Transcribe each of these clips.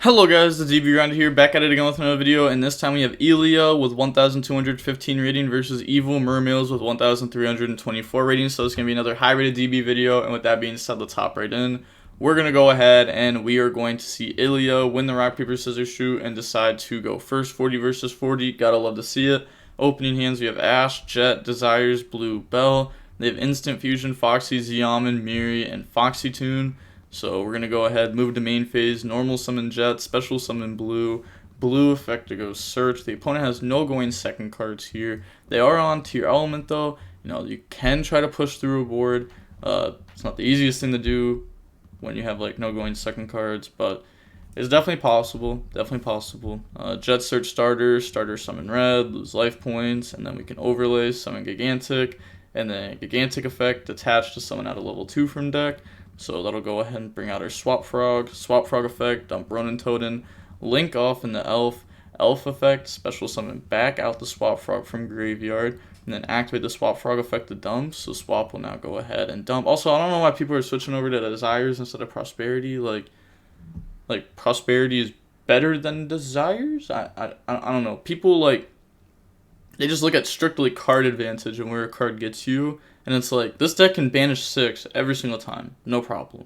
Hello guys, the DB Grinder here, back at it again with another video, and this time we have YuGiOh with 1,215 rating versus Evil Mermails with 1,324 rating, so it's going to be another high rated DB video, and with that being said, let's hop right in. We're going to go ahead and we are going to see YuGiOh win the rock, paper, scissors, shoot, and decide to go first, 40 versus 40, gotta love to see it. Opening hands, we have Ash, Jet, Desires, Blue, Bell. They have Instant Fusion, Foxy, Xiamen, Miri, and Foxy Tune. So we're going to go ahead, move to main phase, normal summon Jet, special summon Blue, Blue effect to go search. The opponent has no going second cards here. They are on Tearlament though. You can try to push through a board. It's not the easiest thing to do when you have like no going second cards, but it's definitely possible. Jet search starter summon red, lose life points, and then we can overlay, summon Gigantic, and then Gigantic effect attached to summon out a level 2 from deck. So that'll go ahead and bring out our Swap Frog effect, dump Ronin Totem, link off in the Elf effect, special summon back out the Swap Frog from graveyard, and then activate the Swap Frog effect to dump, so Swap will now go ahead and dump. Also, I don't know why people are switching over to Desires instead of Prosperity, like Prosperity is better than Desires? I don't know. People, they just look at strictly card advantage and where a card gets you. And it's like, this deck can banish 6 every single time. No problem.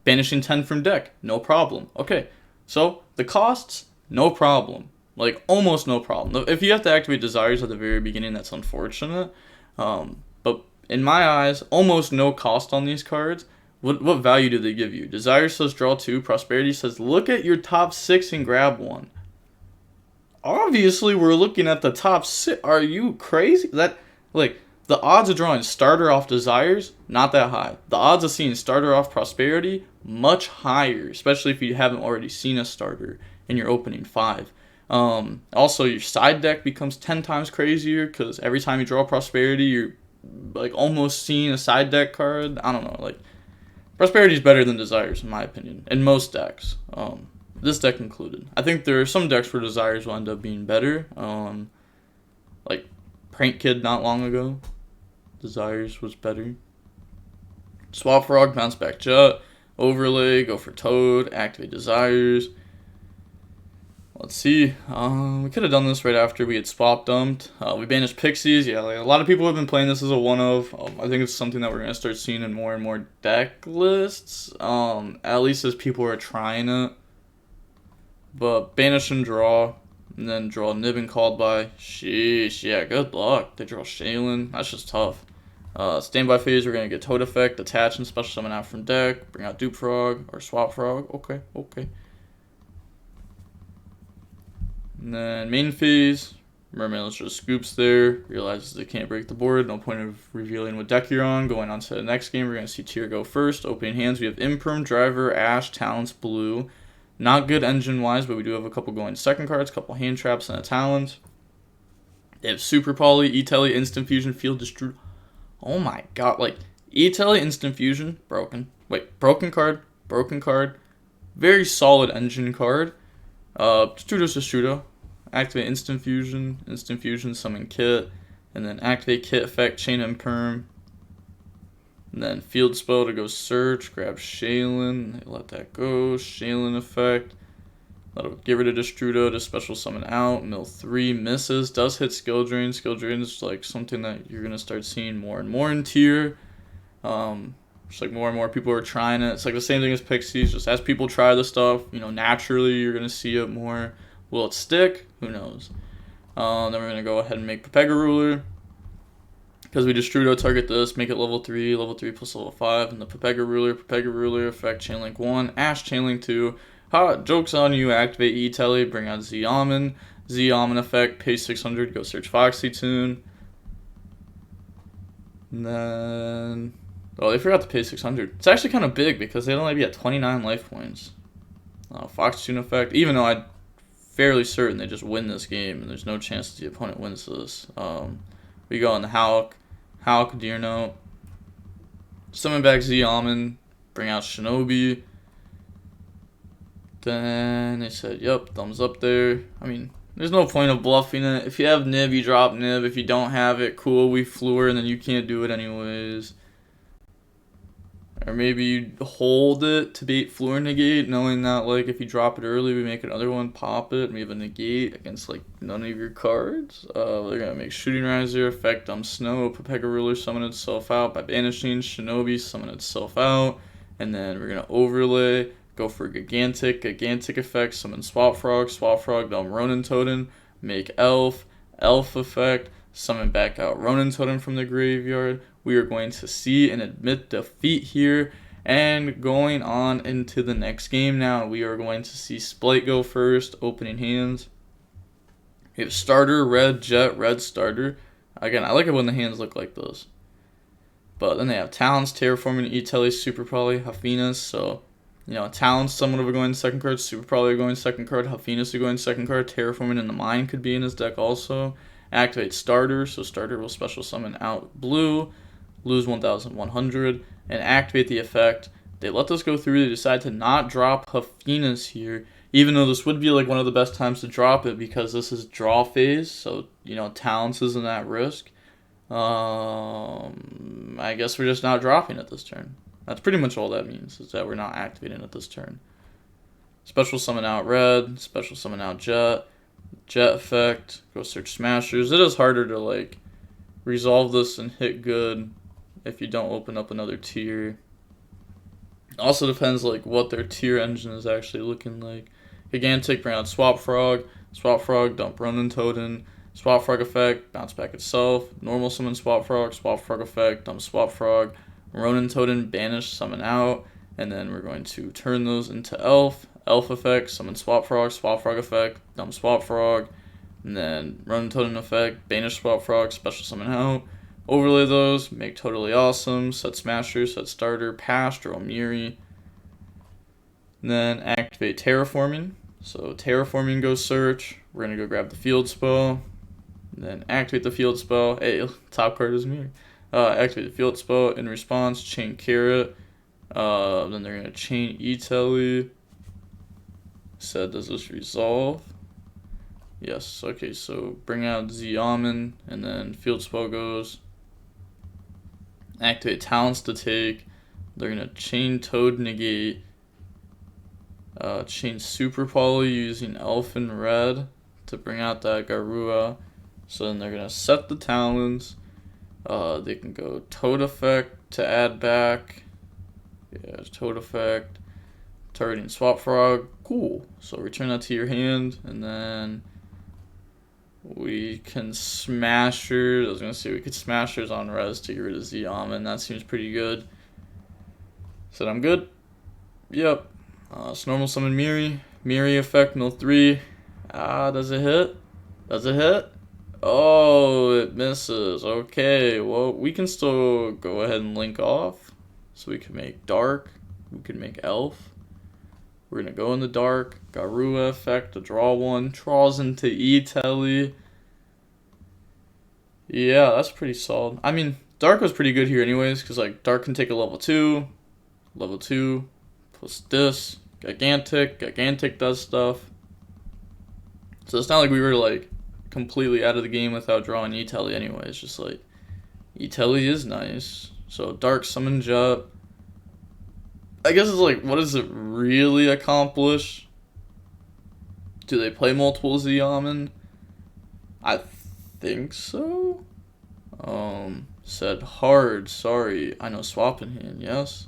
Banishing 10 from deck. No problem. Okay. So, the costs, no problem. Like, almost no problem. If you have to activate Desires at the very beginning, that's unfortunate. But in my eyes, almost no cost on these cards. What value do they give you? Desire says draw 2. Prosperity says look at your top 6 and grab 1. Obviously, we're looking at the top 6. Are you crazy? The odds of drawing starter off Desires, not that high. The odds of seeing starter off Prosperity, much higher, especially if you haven't already seen a starter in your opening 5. Also, your side deck becomes 10 times crazier because every time you draw Prosperity, you're almost seeing a side deck card. I don't know, Prosperity is better than Desires in my opinion, in most decks. This deck included. I think there are some decks where Desires will end up being better. Like Prank Kid not long ago. Desires was better. Swap Frog, bounce back Jet, overlay, go for Toad, activate Desires. Let's see. We could have done this right after we had swap dumped. We banished Pixies. Yeah, a lot of people have been playing this as a one-of. I think it's something that we're gonna start seeing in more and more deck lists. At least as people are trying it. But banish and draw. And then draw Nib and Called By. Sheesh, yeah, good luck. They draw Shaylin. That's just tough. Standby phase, we're going to get Toad effect, attach and special summon out from deck. Bring out Dupe Frog or Swap Frog. Okay. And then main phase, Mermails just scoops there. Realizes they can't break the board. No point of revealing what deck you're on. Going on to the next game, we're going to see Tier go first. Opening hands, we have Imperm, Driver, Ash, Talents, Blue. Not good engine-wise, but we do have a couple going second cards, a couple hand traps, and a talent. They have Super Poly, E-Telly, Instant Fusion, Field Destroy. Oh my god, E-Telly, Instant Fusion, broken. Wait, broken card. Very solid engine card. Destrudo. Activate Instant Fusion, summon Kit, and then activate Kit effect, Chain Imperm. And then field spell to go search, grab Shaylin, they let that go, Shaylin effect. That'll get rid of Destrudo to special summon out, mill 3, misses, does hit skill drain. Skill drain is something that you're going to start seeing more and more in tier. Just more and more people are trying it. It's the same thing as Pixies, just as people try the stuff, naturally you're going to see it more. Will it stick? Who knows? Then we're going to go ahead and make Pepega Ruler. Because we Destrudo target this, make it level 3 plus level 5, and the Pepega Ruler effect, Chainlink 1, Ash Chainlink 2, joke's on you, activate E-Telly, bring out Xiamen effect, pay 600, go search Foxy Tune, and then, they forgot to pay 600, it's actually kind of big because they'd only be at 29 life points. Foxy Tune effect, even though I'm fairly certain they just win this game, and there's no chance that the opponent wins this. We go on the Hulk, Deer Note, summon back Xiamen, bring out Shinobi. Then they said, yep, thumbs up there. I mean, there's no point of bluffing it. If you have Nib, you drop Nib. If you don't have it, cool, we flew her, and then you can't do it anyways. Or maybe you hold it to bait floor negate, knowing that like if you drop it early, we make another one, pop it, and we have a negate against like none of your cards. They're gonna make Shooting Riser, effect Snow, Pepega Ruler summon itself out by banishing, Shinobi summon itself out, and then we're gonna overlay, go for Gigantic effect, summon Swap Frog, Ronin Totem, make Elf effect, summon back out Ronin Totem from the graveyard. We are going to see and admit defeat here. And going on into the next game now, we are going to see Spright go first, opening hands. We have starter, red, jet, red starter. Again, I like it when the hands look like this. But then they have Talents, Terraforming, E-Tele, Super Poly, Hafinas. So, you know, Talents, someone will go in second card, Super Poly will go in second card, Hafinas will go in second card, Terraforming in the Mind could be in his deck also. Activate starter, so starter will special summon out blue, lose 1,100, and activate the effect. They let this go through. They decide to not drop Hafinas here, even though this would be like one of the best times to drop it because this is draw phase, so, you know, Talents isn't at risk. I guess we're just not dropping it this turn. That's pretty much all that means, is that we're not activating it this turn. Special summon out red, special summon out jet, jet effect, go search smashers. It is harder to like resolve this and hit good if you don't open up another tier. Also depends like what their tier engine is actually looking like. Gigantic, bring out Swap Frog, dump Ronin Totem, Swap Frog effect, bounce back itself, normal summon Swap Frog effect, dump Swap Frog, Ronin Totem, banish, summon out, and then we're going to turn those into Elf effect, summon Swap Frog effect, dump Swap Frog, and then Ronin Totem effect, banish Swap Frog, special summon out, overlay those, make Totally Awesome, set Smasher, set Starter, Past, or Omiri, and then activate Terraforming. So Terraforming goes search, we're going to go grab the field spell, and then activate the field spell. Hey, top card is Mirror. Activate the field spell, in response, chain Carrot, then they're going to chain E-Tele. Said, does this resolve? Yes, okay, so bring out Xiamen, and then field spell goes. Activate Talents to take. They're going to chain Toad negate. Chain Super Poly using Elf and Red to bring out that Garua. So then they're going to set the Talons. They can go Toad effect to add back. Yeah, Toad effect. Targeting Swap Frog. Cool. So return that to your hand, and then we can Smashers. I was going to say we could Smashers on res to get rid of Xiamen. That seems pretty good. Said I'm good? Yep. So normal summon Miri effect, mill 3. Does it hit? Does it hit? Oh, it misses. Okay, well, we can still go ahead and link off. So we can make Dark. We can make Elf. We're going to go in the Dark. Garua effect to draw 1. Draws into E-Tele. Yeah, that's pretty solid. I mean, Dark was pretty good here anyways, because like Dark can take a level 2. Level 2. Plus this. Gigantic does stuff. So it's not like we were like completely out of the game without drawing E-Tele anyway. It's just like E-Tele is nice. So Dark summon Jet. I guess it's like, what does it really accomplish? Do they play multiple Xiamen? I think so. Said hard, sorry. I know swap in hand, yes.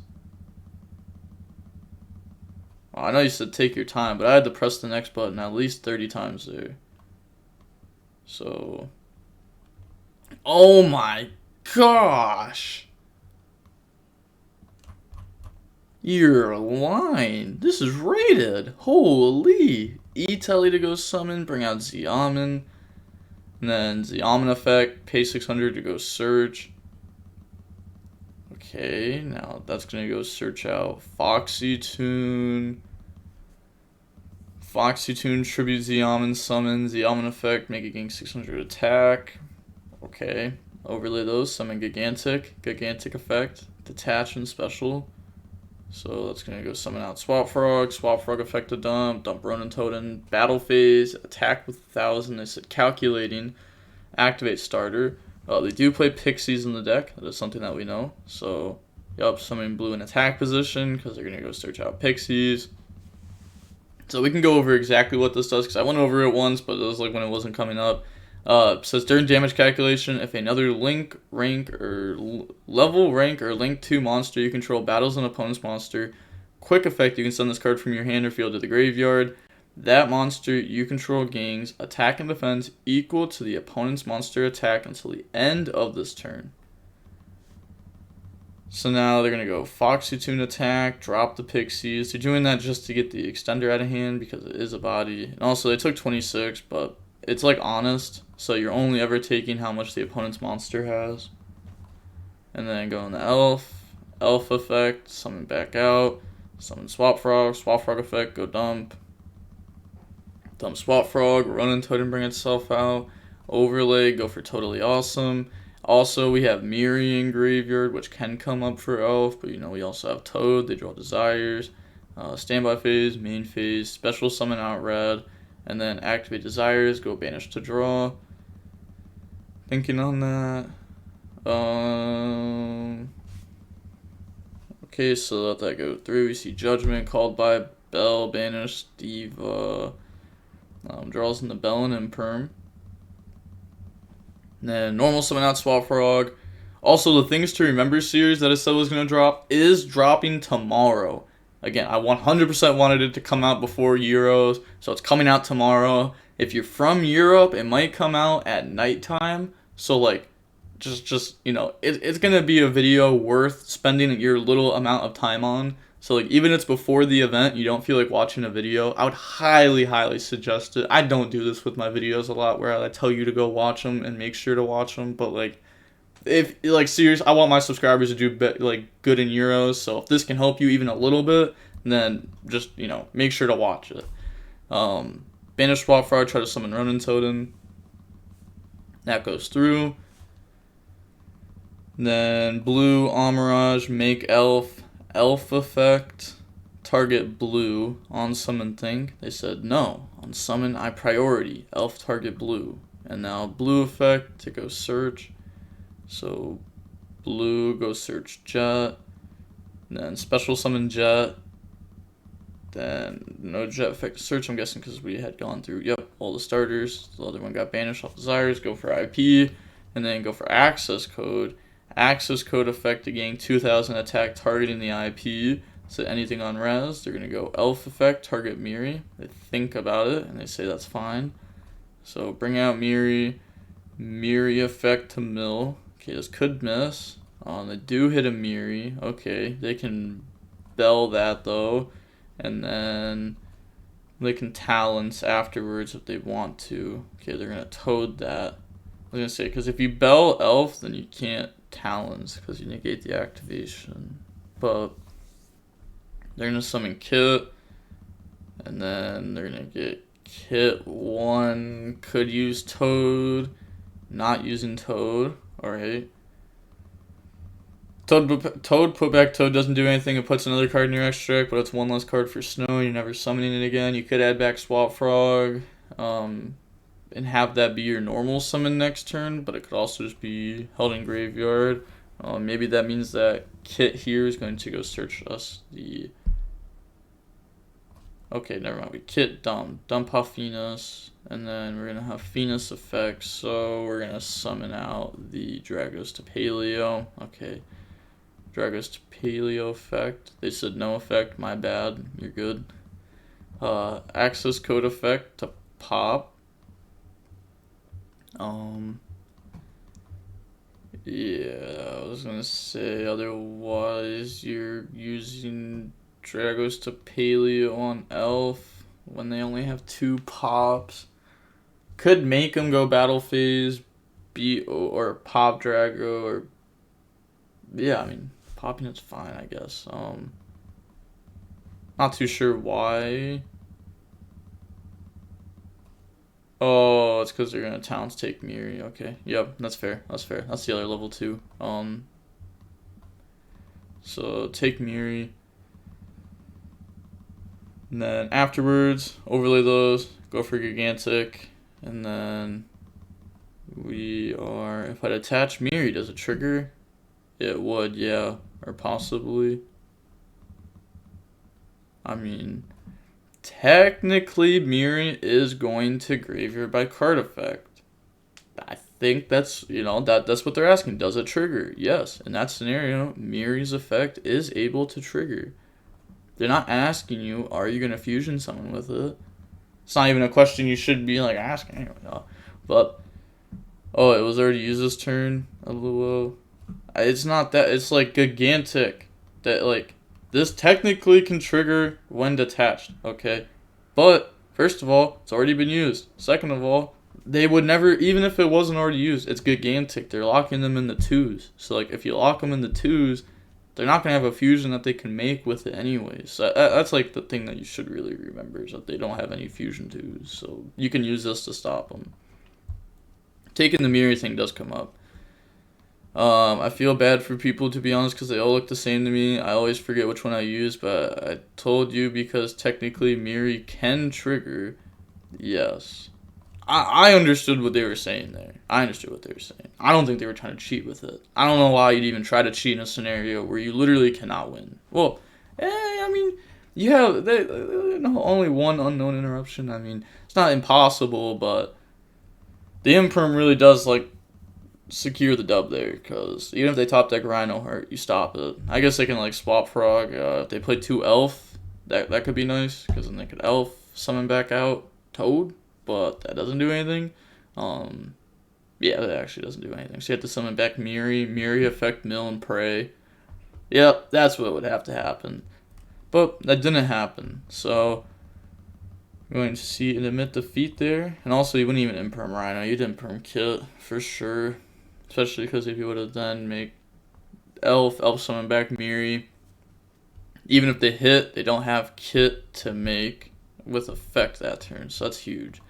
Well, I know you said take your time, but I had to press the next button at least 30 times there. So, oh my gosh. You're lying. This is rated. Holy. E-Tele to go summon, bring out Xiamen. And then Xiamen effect, pay 600 to go search. Okay, now that's going to go search out Foxy Tune. Foxy Tune, tribute Xiamen, summon, Xiamen effect, make it gain 600 attack. Okay, overlay those, summon Gigantic effect, detach and special. So that's going to go summon out Swap Frog effect to dump Ronin Totem, battle phase, attack with 1,000, they said calculating, activate starter. They do play Pixies in the deck, that is something that we know, so Yup, summon blue in attack position because they're going to go search out pixies. So we can go over exactly what this does because I went over it once, but it was like when it wasn't coming up. Says during damage calculation, if another link, rank, or level, rank, or link 2 monster you control battles an opponent's monster, quick effect, you can send this card from your hand or field to the graveyard. That monster you control gains attack and defense equal to the opponent's monster attack until the end of this turn. So now they're going to go Foxy Tune attack, drop the pixies. They're doing that just to get the extender out of hand because it is a body. And also they took 26, but it's like honest. So you're only ever taking how much the opponent's monster has. And then go in the elf effect, summon back out, summon swap frog effect, go dump swap frog, run into it and bring itself out, overlay, go for totally awesome. Also, we have Miri in graveyard, which can come up for elf, but we also have Toad, they draw desires, standby phase, main phase, special summon out red, and then activate desires, go banish to draw. Thinking on that. Okay, so let that go through. We see Judgment, called by Bell, banish, Diva, draws in the Bell and Imperm. And then normal summon out swap frog. Also, the Things to Remember series that I said was going to drop is dropping tomorrow. Again, I 100% wanted it to come out before Euros, so it's coming out tomorrow. If you're from Europe, it might come out at nighttime. So like, just it's going to be a video worth spending your little amount of time on. So like, even if it's before the event, you don't feel like watching a video, I would highly suggest it. I don't do this with my videos a lot where I tell you to go watch them and make sure to watch them, but like, if like serious, I want my subscribers to do good in Euros. So if this can help you even a little bit, then just make sure to watch it. Banish swap frog, try to summon Ronin Totem. That goes through. Then blue Amirage, make elf effect, target blue on summon thing. They said no. On summon I priority, elf target blue. And now blue effect to go search. So blue go search Jet. And then special summon Jet. Then no Jet effect search, I'm guessing because we had gone through all the starters. The other one got banished off desires, go for IP, and then go for access code. Access code effect to gain 2000 attack targeting the IP. So anything on res, they're going to go elf effect, target Miri. They think about it, and they say that's fine. So bring out Miri effect to mill. Okay, this could miss. They do hit a Miri. Okay, they can bell that though. And then they can talents afterwards if they want to. Okay, they're going to toad that. I was going to say, because if you bell elf, then you can't talons because you negate the activation. But they're going to summon Kit, and then they're going to get Kit 1, could use Toad, not using Toad. Alright. Toad, put back Toad, doesn't do anything, it puts another card in your extract, but it's one less card for snow, you're never summoning it again. You could add back Swap Frog, and have that be your normal summon next turn, but it could also just be held in graveyard. Maybe that means that Kit here is going to go search us the... Okay, never mind. We Kit dump off Venus, and then we're going to have Venus effects, so we're going to summon out the Dragos to Paleo. Okay, Dragos to Paleo effect. They said no effect, my bad, you're good. Access code effect to pop. Yeah, I was gonna say, otherwise you're using Dragos to Paleo on elf when they only have 2 pops. Could make them go battle phase, or pop Drago, or yeah, I mean popping it's fine, I guess. Not too sure why. Oh, it's because they're gonna talents take Miri. Okay, yep, that's fair. That's fair. That's the other level 2. So take Miri, and then afterwards overlay those. Go for Gigantic, and then we are. If I'd attach Miri, does it trigger? It would, yeah. or possibly. I mean, technically, mirroring is going to graveyard by card effect. I think that's, that's what they're asking. Does it trigger? Yes. In that scenario, Mirror's effect is able to trigger. They're not asking you, are you going to fusion someone with it? It's not even a question you should be like asking anyway. No. But, oh, it was already used this turn. It's not that. It's like gigantic. That like this technically can trigger when detached. Okay, but first of all, it's already been used. Second of all, they would never, even if it wasn't already used, it's gigantic. They're locking them in the 2s. So like if you lock them in the 2s, they're not gonna have a fusion that they can make with it anyways. So that's like the thing that you should really remember, is that they don't have any fusion 2s. So you can use this to stop them. Taking the mirror thing does come up. I feel bad for people, to be honest, because they all look the same to me. I always forget which one I use, but I told you because technically Miri can trigger. Yes. I understood what they were saying there. I understood what they were saying. I don't think they were trying to cheat with it. I don't know why you'd even try to cheat in a scenario where you literally cannot win. Well, I mean, you have only one unknown interruption. I mean, it's not impossible, but the Imperm really does, like, secure the dub there, because even if they top deck Rhino Heart, you stop it. I guess they can like swap Frog. If they play 2 Elf, that could be nice, because then they could Elf summon back out Toad, but that doesn't do anything. Yeah, that actually doesn't do anything. So you have to summon back Miri affect Mill and Prey. Yep, that's what would have to happen, but that didn't happen. So we're going to see an admit defeat there, and also you wouldn't even Imperm Rhino. You'd Imperm Kit for sure. Especially because if you would have then make Elf summon back Miri, even if they hit, they don't have Kit to make with effect that turn, so that's huge,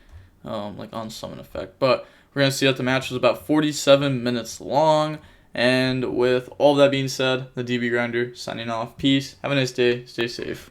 like on summon effect. But we're going to see that the match was about 47 minutes long, and with all that being said, the DB Grinder signing off. Peace, have a nice day, stay safe.